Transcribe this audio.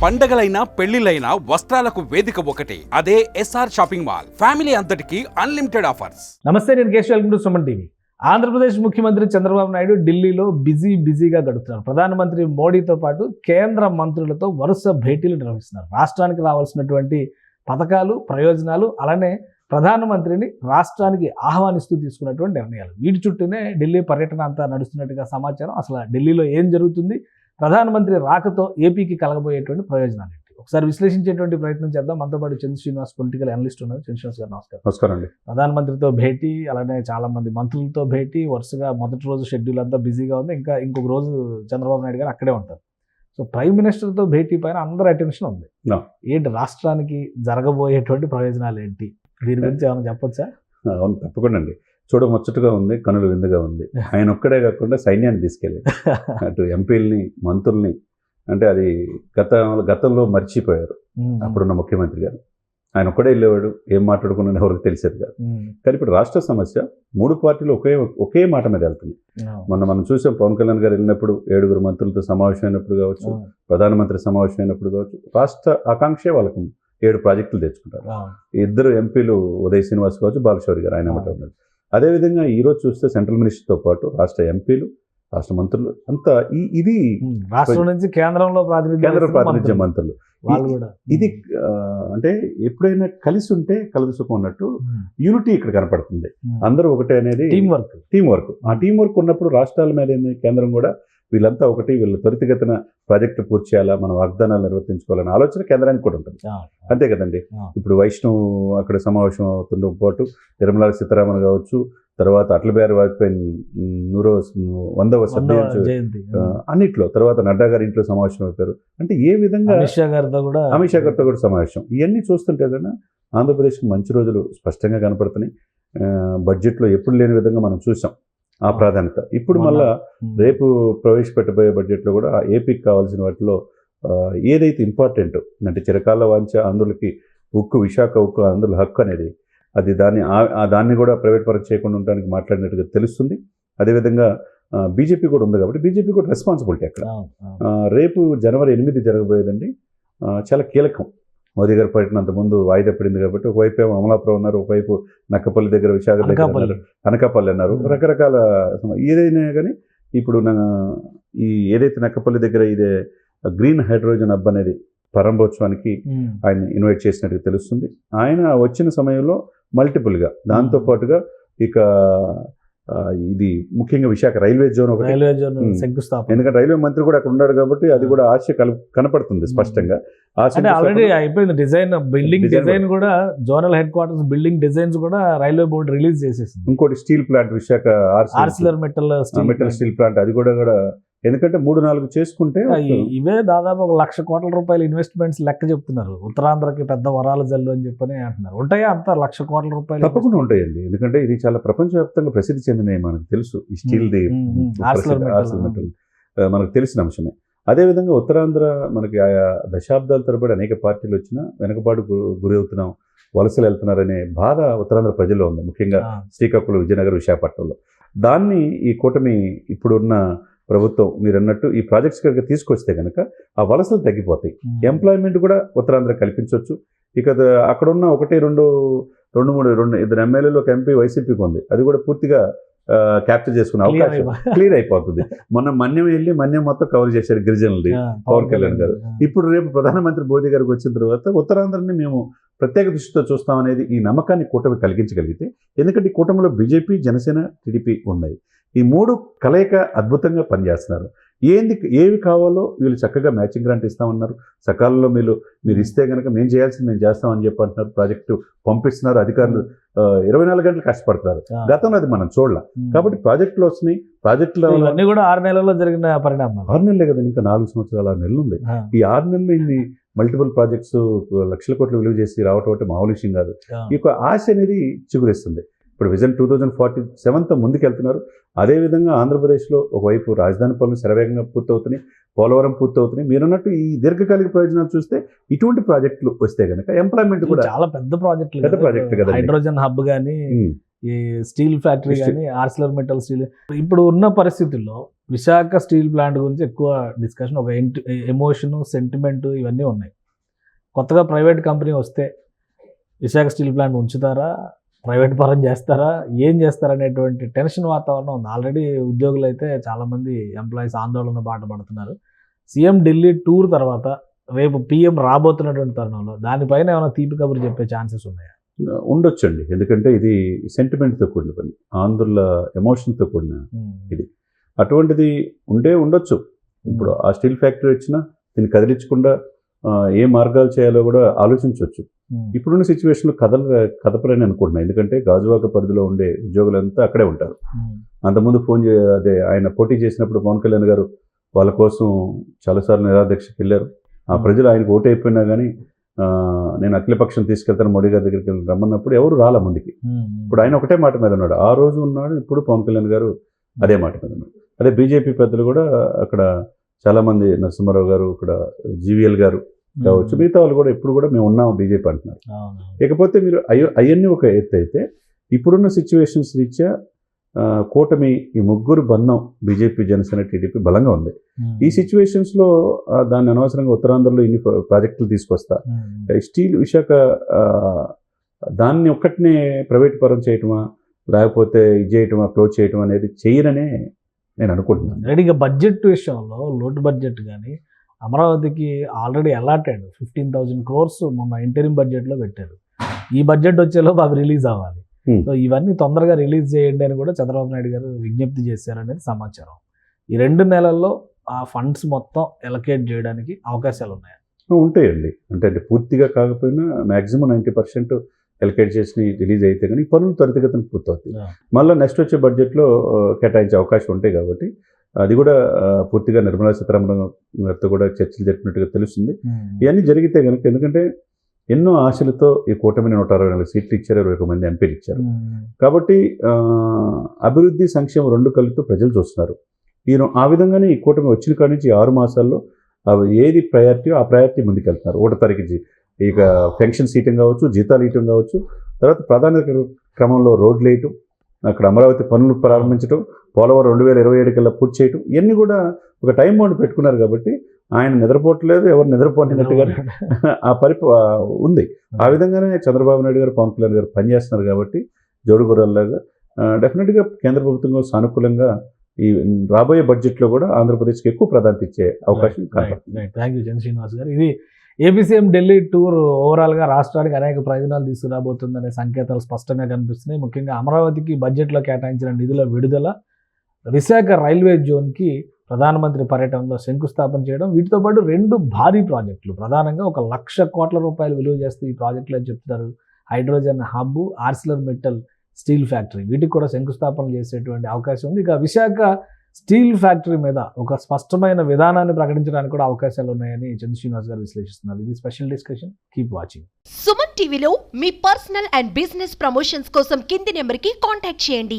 పండగలైనా పెళ్లిలైనా వస్త్రాలకు వేదిక ఒకటే, అదే ఎస్ఆర్ షాపింగ్ మాల్. ఫ్యామిలీ అంతటికి అన్లిమిటెడ్ ఆఫర్స్. నమస్తే, నేను Keshav. Welcome to Suman TV. Andhra Pradesh ముఖ్యమంత్రి చంద్రబాబు నాయుడు ఢిల్లీలో బిజీగా గడుపుతున్నారు. ప్రధానమంత్రి మోడీతో పాటు కేంద్ర మంత్రులతో వరుస భేటీలు నిర్వహిస్తున్నారు. రాష్ట్రానికి రావాల్సినటువంటి పథకాలు, ప్రయోజనాలు, అలానే ప్రధానమంత్రిని రాష్ట్రానికి ఆహ్వానిస్తూ తీసుకున్నటువంటి నిర్ణయాలు, వీటి చుట్టూనే ఢిల్లీ పర్యటన అంతా నడుస్తున్నట్టుగా సమాచారం. అసలు ఢిల్లీలో ఏం జరుగుతుంది, ప్రధానమంత్రి రాకతో ఏపీకి కలగబోయేటువంటి ప్రయోజనాలు ఏంటి, ఒకసారి విశ్లేషించేటువంటి ప్రయత్నం చేద్దాం. మనతో పాటు చంద్ర శ్రీనివాస్ పొలిటికల్ అనలిస్ట్ ఉన్నారు. చంద్ర శ్రీనివాస్ గారు నమస్కారం. నమస్కారం అండి. ప్రధానమంత్రితో భేటీ, అలానే చాలా మంది మంత్రులతో భేటీ, వరుసగా మొదటి రోజు షెడ్యూల్ అంతా బిజీగా ఉంది. ఇంకొక రోజు చంద్రబాబు నాయుడు గారు అక్కడే ఉంటారు. సో ప్రైమ్ మినిస్టర్తో భేటీ పైన అందరి అటెన్షన్ ఉంది. ఏంటి రాష్ట్రానికి జరగబోయేటువంటి ప్రయోజనాలు ఏంటి, దీని గురించి ఏమైనా చెప్పొచ్చా? అవును, తప్పకుండా అండి. చూడ ముచ్చటగా ఉంది, కనులు విందుగా ఉంది. ఆయన ఒక్కడే కాకుండా సైన్యాన్ని తీసుకెళ్ళాడు, అటు ఎంపీలని, మంత్రుల్ని. అంటే అది గతంలో మర్చిపోయారు అప్పుడున్న ముఖ్యమంత్రి గారు. ఆయన ఒక్కడే వెళ్ళేవాడు, ఏం మాట్లాడుకున్నా ఎవరికి తెలిసేది కాదు. కానీ ఇప్పుడు రాష్ట్ర సమస్య 3 పార్టీలు ఒకే మాట మీద వెళ్తుంది. మనం చూసాం, పవన్ కళ్యాణ్ గారు వెళ్ళినప్పుడు 7 మంత్రులతో సమావేశం అయినప్పుడు కావచ్చు, ప్రధానమంత్రి సమావేశం అయినప్పుడు కావచ్చు, రాష్ట్ర ఆకాంక్షే వాళ్ళకు 7 ప్రాజెక్టులు తెచ్చుకుంటారు. 2 ఎంపీలు ఉదయ్ శ్రీనివాస్ కావచ్చు, బాలశౌరి గారు, ఆయన మాట ఉన్నాడు. అదేవిధంగా ఈరోజు చూస్తే సెంట్రల్ మినిస్టర్తో పాటు రాష్ట్ర ఎంపీలు, రాష్ట్ర మంత్రులు అంతా ఇది రాష్ట్రం నుంచి కేంద్ర ప్రాతినిధ్య మంత్రులు. ఇది అంటే ఎప్పుడైనా కలిసి ఉంటే కలదు సుఖం ఉన్నట్టు యూనిటీ ఇక్కడ కనపడుతుంది. అందరూ ఒకటే అనేది టీం వర్క్. ఆ టీం వర్క్ ఉన్నప్పుడు రాష్ట్రాల మీద కేంద్రం కూడా వీళ్ళంతా ఒకటి, వీళ్ళు త్వరితగతిన ప్రాజెక్టు పూర్తి చేయాలా, మన వాగ్దానాలు నిర్వర్తించుకోవాలనే ఆలోచన కేంద్రానికి కూడా ఉంటుంది. అంతే కదండి. ఇప్పుడు వైష్ణవ్ అక్కడ సమావేశం అవుతుండో పాటు నిర్మలా సీతారామన్ కావచ్చు, తర్వాత అటల్ బిహారీ వాజ్పేయి 100వ జయంతి అన్నిట్లో, తర్వాత నడ్డా గారి ఇంట్లో సమావేశం అవుతారు. అంటే ఏ విధంగా అమిత్ షా గారితో కూడా సమావేశం. ఇవన్నీ చూస్తుంటే కదా ఆంధ్రప్రదేశ్కి మంచి రోజులు స్పష్టంగా కనపడుతున్నాయి. బడ్జెట్లో ఎప్పుడు లేని విధంగా మనం చూసాం ఆ ప్రాధాన్యత. ఇప్పుడు మళ్ళా రేపు ప్రవేశపెట్టబోయే బడ్జెట్లో కూడా ఏపీకి కావాల్సిన వాటిలో ఏదైతే ఇంపార్టెంట్ అంటే చిరకాల వాంఛ ఆంధ్రులకి ఉక్కు, విశాఖ ఉక్కు, ఆంధ్రుల హక్కు అనేది, అది దాన్ని కూడా ప్రైవేట్ పరం చేయకుండా ఉండడానికి మాట్లాడినట్టుగా తెలుస్తుంది. అదేవిధంగా బీజేపీ కూడా ఉంది కాబట్టి బీజేపీ కూడా రెస్పాన్సిబిలిటీ అక్కడ. రేపు జనవరి 8 జరగబోయేదండి, చాలా కీలకం. మోదీ గారి పర్యటన అంతకుముందు వాయిదా పడింది కాబట్టి ఒకవైపు ఏమో అమలాపురం ఉన్నారు, ఒకవైపు నక్కపల్లి దగ్గర, విశాఖ దగ్గర అన్నారు, అనకాపల్లి అన్నారు, రకరకాల. ఏదైనా కానీ ఇప్పుడు ఈ ఏదైతే నక్కపల్లి దగ్గర ఇదే గ్రీన్ హైడ్రోజన్ హబ్ అనేది ప్రారంభోత్సవానికి ఆయన ఇన్వైట్ చేసినట్టుగా తెలుస్తుంది. ఆయన వచ్చిన సమయంలో మల్టిపుల్గా దాంతోపాటుగా ఇక ఇది ముఖ్యంగా విశాఖ రైల్వే జోన్ శంకుస్థాపన, ఎందుకంటే రైల్వే మంత్రి కూడా అక్కడ ఉన్నాడు కాబట్టి అది కూడా ఆశ కనపడుతుంది స్పష్టంగా. ఆల్రెడీ అయిపోయింది డిజైన్, బిల్డింగ్ డిజైన్ కూడా, zonal head quarters building designs కూడా రైల్వే బోర్డు రిలీజ్ చేసేసింది. ఇంకోటి steel plant, Visakha Arcelor metal steel plant, అది కూడా ఎందుకంటే 3-4 చేసుకుంటే ఇవే దాదాపు 1,00,000 కోట్ల రూపాయల ఇన్వెస్ట్మెంట్స్ లెక్క చెప్తున్నారు. ఉత్తరాంధ్రకి పెద్ద వరాల జల్లు అని చెప్పని అంటున్నారు. ఉంటాయా అంత 1,00,000 కోట్ల రూపాయలు? తప్పకుండా ఉంటాయండి. ఎందుకంటే ఇది చాలా ప్రపంచవ్యాప్తంగా ప్రసిద్ధి చెందినవి, మనకు తెలుసు. ఈ స్టీల్ది మనకు తెలిసిన అంశమే. అదేవిధంగా ఉత్తరాంధ్ర మనకి ఆయా దశాబ్దాల తరబడి అనేక పార్టీలు వచ్చినా వెనకబాటు గురి అవుతున్నాం, వలసలు వెళ్తున్నారనే బాధ ఉత్తరాంధ్ర ప్రజల్లో ఉంది, ముఖ్యంగా శ్రీకాకుళం, విజయనగరం, విశాఖపట్నంలో. దాన్ని ఈ కూటమి ఇప్పుడున్న ప్రభుత్వం మీరు అన్నట్టు ఈ ప్రాజెక్ట్స్ కనుక తీసుకొస్తే కనుక ఆ వలసలు తగ్గిపోతాయి, ఎంప్లాయ్మెంట్ కూడా ఉత్తరాంధ్ర కల్పించవచ్చు. ఇక అక్కడున్న 2 ఎమ్మెల్యేలు, ఒక ఎంపీ వైసీపీకి ఉంది, అది కూడా పూర్తిగా క్యాప్చర్ చేసుకునే అవకాశం క్లియర్ అయిపోతుంది. మొన్న మన్యం మొత్తం కవర్ చేశారు గిరిజనులది పవన్ కళ్యాణ్ గారు. ఇప్పుడు రేపు ప్రధానమంత్రి మోదీ గారికి వచ్చిన తర్వాత ఉత్తరాంధ్రని మేము ప్రత్యేక దృష్టితో చూస్తామనేది ఈ నమ్మకాన్ని కూటమి కలిగించగలిగితే, ఎందుకంటే ఈ కూటమిలో బీజేపీ, జనసేన, టీడీపీ ఉన్నాయి. ఈ 3 కలయిక అద్భుతంగా పనిచేస్తున్నారు. ఏవి కావాలో వీళ్ళు చక్కగా మ్యాచింగ్ గ్రాంట్ ఇస్తామన్నారు. సకాలంలో మీరు ఇస్తే కనుక మేము చేయాల్సింది మేము చేస్తామని చెప్పి అంటున్నారు. ప్రాజెక్టు పంపిస్తున్నారు, అధికారులు 24 గంటలు కష్టపడుతున్నారు. గతంలో అది మనం చూడలే. కాబట్టి ప్రాజెక్టులు వస్తున్నాయి. ప్రాజెక్టులు అన్నీ కూడా 6 నెలల్లో జరిగిన పరిణామం. 6 నెలలే కదా, ఇంకా 4 సంవత్సరాలు 6 నెలలు ఉంది. ఈ 6 నెలలు ఇన్ని మల్టిపుల్ ప్రాజెక్ట్స్ 1,00,000 కోట్లు విలువ చేసి రావటం అంటే మామూలు విషయం కాదు. ఈ ఆశ అనేది చిగురిస్తుంది. ఇప్పుడు విజన్ 2047తో ముందుకెళ్తున్నారు. అదేవిధంగా ఆంధ్రప్రదేశ్లో ఒకవైపు రాజధాని పనులు శరవేగంగా పూర్తవుతున్నాయి, పోలవరం పూర్తవుతున్నాయి. మీరున్నట్టు ఈ దీర్ఘకాలిక ప్రయోజనాలు చూస్తే ఇటువంటి ప్రాజెక్టులు వస్తే కనుక ఎంప్లాయ్మెంట్ కూడా చాలా పెద్ద ప్రాజెక్టులు కదా. హైడ్రోజన్ హబ్ కానీ, ఈ స్టీల్ ఫ్యాక్టరీ కానీ, ఆర్సిలర్ మెటల్ స్టీల్. ఇప్పుడు ఉన్న పరిస్థితుల్లో విశాఖ స్టీల్ ప్లాంట్ గురించి ఎక్కువ డిస్కషన్, ఒక ఎమోషను, సెంటిమెంటు ఇవన్నీ ఉన్నాయి. కొత్తగా ప్రైవేట్ కంపెనీ వస్తే విశాఖ స్టీల్ ప్లాంట్ ఉంచుతారా, ప్రైవేట్ పరం చేస్తారా, ఏం చేస్తారా అనేటువంటి టెన్షన్ వాతావరణం ఉంది. ఆల్రెడీ ఉద్యోగులు అయితే చాలామంది ఎంప్లాయీస్ ఆందోళన బాట పడుతున్నారు. సీఎం ఢిల్లీ టూర్ తర్వాత రేపు పీఎం రాబోతున్నటువంటి తరుణంలో దానిపైన ఏమైనా తీపి కబురు చెప్పే ఛాన్సెస్ ఉన్నాయా? ఉండొచ్చండి, ఎందుకంటే ఇది సెంటిమెంట్తో కూడిన పని, ఆంధ్రుల ఎమోషన్తో కూడిన ఇది. అటువంటిది ఉండొచ్చు. ఇప్పుడు ఆ స్టీల్ ఫ్యాక్టరీ వచ్చినా దీన్ని కదిలించకుండా ఏ మార్గాలు చేయాలో కూడా ఆలోచించవచ్చు. ఇప్పుడున్న సిచ్యువేషన్లో కదపరని అనుకుంటున్నాను, ఎందుకంటే గాజువాక పరిధిలో ఉండే ఉద్యోగులంతా అక్కడే ఉంటారు. అంతకుముందు అదే ఆయన పోటీ చేసినప్పుడు పవన్ కళ్యాణ్ గారు వాళ్ళ కోసం చాలాసార్లు నిరాదీక్షకి వెళ్ళారు. ఆ ప్రజలు ఆయనకు ఓటు అయిపోయినా కానీ నేను అఖిలపక్షం తీసుకెళ్తాను మోడీ గారి దగ్గరికి రమ్మన్నప్పుడు ఎవరు రాలా ముందుకి. ఇప్పుడు ఆయన ఒకటే మాట మీద ఉన్నాడు, ఆ రోజు ఉన్నాడు, ఇప్పుడు పవన్ కళ్యాణ్ గారు అదే మాట మీద ఉన్నాడు. అదే బీజేపీ పెద్దలు కూడా అక్కడ చాలామంది, నరసింహారావు గారు, ఇక్కడ జీవీఎల్ గారు కావచ్చు, మిగతా వాళ్ళు కూడా ఇప్పుడు కూడా మేము ఉన్నాము బీజేపీ అంటున్నారు. ఇకపోతే మీరు అవన్నీ ఒక ఎత్తు అయితే, ఇప్పుడున్న సిచ్యువేషన్స్ రీత్యా కూటమి ఈ ముగ్గురు బంధం బీజేపీ, జనసేన, టీడీపీ బలంగా ఉంది. ఈ సిచ్యువేషన్స్లో దాన్ని అనవసరంగా ఉత్తరాంధ్రలో ఇన్ని ప్రాజెక్టులు తీసుకొస్తా, స్టీల్ విశాఖ దాన్ని ఒక్కటినే ప్రైవేట్ పరం చేయటమా, లేకపోతే ఇది చేయటమా, క్లోజ్ చేయటం అనేది చేయరనే నేను అనుకుంటున్నాను. రెడీగా బడ్జెట్ విషయంలో లోటు బడ్జెట్ కానీ అమరావతికి ఆల్రెడీ అలాటెడ్ 15,000 crores మొన్న ఇంటరిమ్ బడ్జెట్లో పెట్టారు. ఈ బడ్జెట్ వచ్చేలోపు అవి రిలీజ్ అవ్వాలి. సో ఇవన్నీ తొందరగా రిలీజ్ చేయండి అని కూడా చంద్రబాబు నాయుడు గారు విజ్ఞప్తి చేశారనేది సమాచారం. ఈ 2 నెలల్లో ఆ ఫండ్స్ మొత్తం ఎలకేట్ చేయడానికి అవకాశాలు ఉన్నాయి. ఉంటాయండి, అంటే పూర్తిగా కాకపోయినా మ్యాక్సిమం 90% ఎలకేట్ చేసి రిలీజ్ అయితే కానీ పనులు త్వరితగతిన పూర్తవుతాయి. మళ్ళీ నెక్స్ట్ వచ్చే బడ్జెట్లో కేటాయించే అవకాశం ఉంటాయి కాబట్టి అది కూడా పూర్తిగా నిర్మలా సీతారామన్ గారితో కూడా చర్చలు జరిపినట్టుగా తెలుస్తుంది. ఇవన్నీ జరిగితే కనుక, ఎందుకంటే ఎన్నో ఆశలతో ఈ కూటమిని 164 సీట్లు ఇచ్చారు, 21 మంది ఎంపీలు ఇచ్చారు కాబట్టి అభివృద్ధి, సంక్షేమం 2 కలిపితో ప్రజలు చూస్తున్నారు. ఆ విధంగానే ఈ కూటమి వచ్చిన కాడి నుంచి 6 మాసాల్లో ఏది ప్రయారిటీయో ఆ ప్రయారిటీ ముందుకెళ్తున్నారు. 1వ తారీఖు ఇక పెన్షన్ సీటింగ్ కావచ్చు, జీతాలు ఇవ్వటం కావచ్చు, తర్వాత ప్రధాన క్రమంలో రోడ్లు వేయటం, అక్కడ అమరావతి పనులు ప్రారంభించడం, పోలవరం 2027 కల్లా పూర్తి చేయటం, ఇవన్నీ కూడా ఒక టైం బౌండ్ పెట్టుకున్నారు కాబట్టి ఆయన నిద్రపోవట్లేదు, ఎవరు నిద్రపోయినట్టుగా ఆ ఉంది. ఆ విధంగానే చంద్రబాబు నాయుడు గారు, పవన్ కళ్యాణ్ గారు పనిచేస్తున్నారు కాబట్టి జోడుగుర్రాల్లాగా డెఫినెట్గా కేంద్ర ప్రభుత్వం సానుకూలంగా ఈ రాబోయే బడ్జెట్లో కూడా ఆంధ్రప్రదేశ్కి ఎక్కువ ప్రాధాన్యత ఇచ్చే అవకాశం కనబడుతుంది. థ్యాంక్ యూ చంద్ర శ్రీనివాస్ గారు. ఇది ఏపీ సీఎం ఢిల్లీ టూర్ ఓవరాల్గా రాష్ట్రానికి అనేక ప్రయోజనాలు తీసుకురాబోతుందనే సంకేతాలు స్పష్టంగా కనిపిస్తున్నాయి. ముఖ్యంగా అమరావతికి బడ్జెట్లో కేటాయించిన నిధుల విడుదల, విశాఖ రైల్వే జోన్కి ప్రధానమంత్రి పర్యటనలో శంకుస్థాపన చేయడం, వీటితో పాటు 2 భారీ ప్రాజెక్టులు, ప్రధానంగా 1,00,000 కోట్ల రూపాయలు విలువ చేస్తే ఈ ప్రాజెక్టులు అని చెప్తున్నారు. Hydrogen hub, Arcelor metal steel factory, వీటికి కూడా శంకుస్థాపన చేసేటువంటి అవకాశం ఉంది. ఇక విశాఖ స్టీల్ ఫ్యాక్టరీ మీద ఒక స్పష్టమైన విధానాన్ని ప్రకటించడానికి కూడా అవకాశాలు ఉన్నాయని చంద్ర శ్రీనివాస్ గారు విశ్లేషిస్తున్నారు. ఇది special discussion. Keep watching. Suman టీవీలో మీ పర్సనల్ అండ్ బిజినెస్ ప్రమోషన్స్ కోసం కింది నెంబర్కి కాంటాక్ట్ చేయండి.